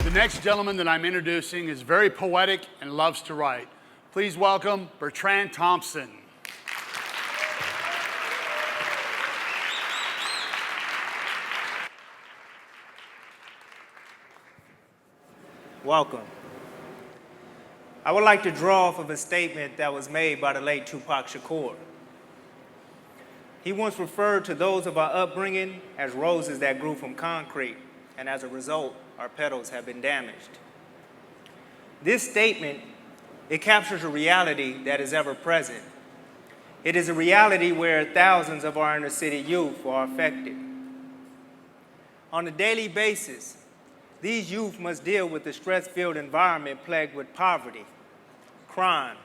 The next gentleman that I'm introducing is very poetic and loves to write. Please welcome Bertrand Thompson. Welcome. I would like to draw off of a statement that was made by the late Tupac Shakur. He once referred to those of our upbringing as roses that grew from concrete, and as a result, our petals have been damaged. This statement, it captures a reality that is ever present. It is a reality where thousands of our inner city youth are affected. On a daily basis, these youth must deal with the stress-filled environment plagued with poverty, crime,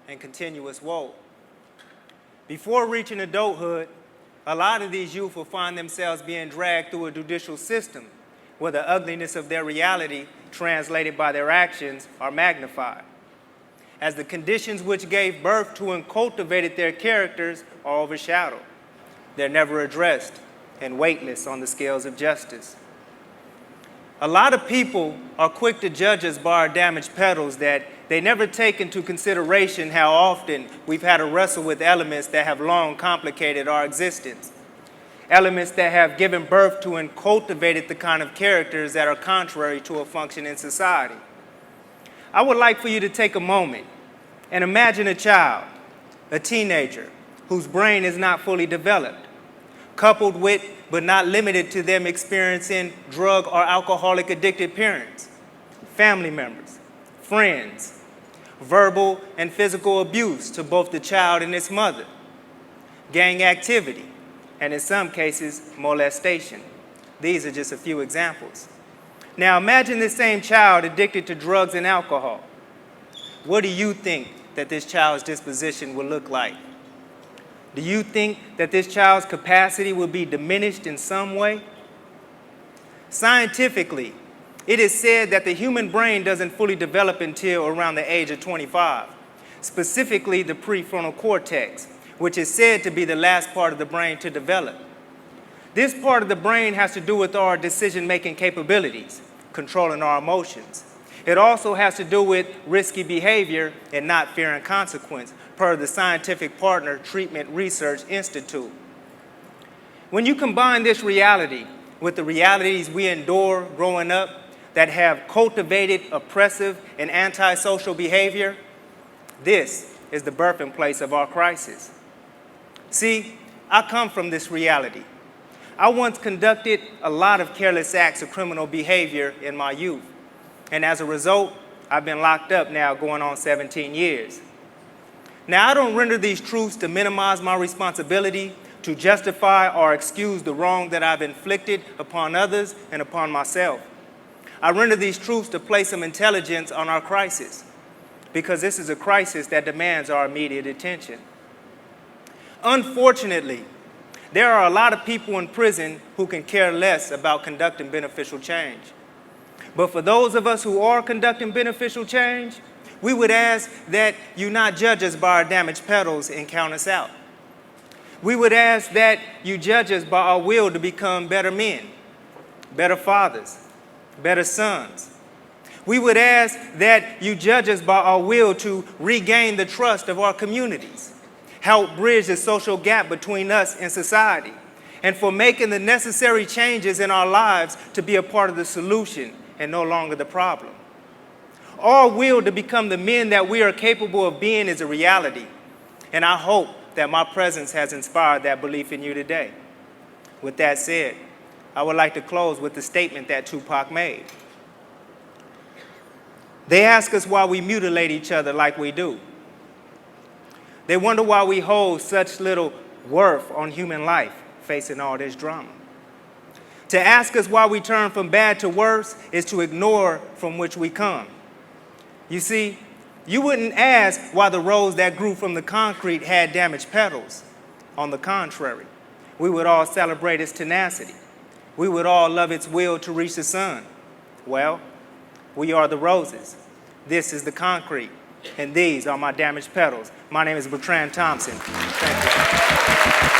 and continuous woe. Before reaching adulthood, a lot of these youth will find themselves being dragged through a judicial system where the ugliness of their reality, translated by their actions, are magnified, as the conditions which gave birth to and cultivated their characters are overshadowed. They're never addressed and weightless on the scales of justice. A lot of people are quick to judge us by our damaged petals that they never take into consideration how often we've had to wrestle with elements that have long complicated our existence. Elements that have given birth to and cultivated the kind of characters that are contrary to a functioning society. I would like for you to take a moment and imagine a child, a teenager, whose brain is not fully developed, coupled with but not limited to them experiencing drug or alcoholic addicted parents, family members, friends, verbal and physical abuse to both the child and its mother, gang activity, and in some cases, molestation. These are just a few examples. Now imagine this same child addicted to drugs and alcohol. What do you think that this child's disposition will look like? Do you think that this child's capacity will be diminished in some way? Scientifically, it is said that the human brain doesn't fully develop until around the age of 25, specifically the prefrontal cortex, which is said to be the last part of the brain to develop. This part of the brain has to do with our decision-making capabilities, controlling our emotions. It also has to do with risky behavior and not fearing consequence, per the Scientific Partner Treatment Research Institute. When you combine this reality with the realities we endure growing up that have cultivated oppressive and antisocial behavior, this is the birthing place of our crisis. See, I come from this reality. I once conducted a lot of careless acts of criminal behavior in my youth, and as a result, I've been locked up now going on 17 years. Now, I don't render these truths to minimize my responsibility, to justify or excuse the wrong that I've inflicted upon others and upon myself. I render these truths to place some intelligence on our crisis, because this is a crisis that demands our immediate attention. Unfortunately, there are a lot of people in prison who can care less about conducting beneficial change. But for those of us who are conducting beneficial change, we would ask that you not judge us by our damaged petals and count us out. We would ask that you judge us by our will to become better men, better fathers, better sons. We would ask that you judge us by our will to regain the trust of our communities, help bridge the social gap between us and society, and for making the necessary changes in our lives to be a part of the solution and no longer the problem. Our will to become the men that we are capable of being is a reality, and I hope that my presence has inspired that belief in you today. With that said, I would like to close with the statement that Tupac made. They ask us why we mutilate each other like we do. They wonder why we hold such little worth on human life facing all this drama. To ask us why we turn from bad to worse is to ignore from which we come. You see, you wouldn't ask why the rose that grew from the concrete had damaged petals. On the contrary, we would all celebrate its tenacity. We would all love its will to reach the sun. Well, we are the roses. This is the concrete, and these are my damaged petals. My name is Bertrand Thompson. Thank you.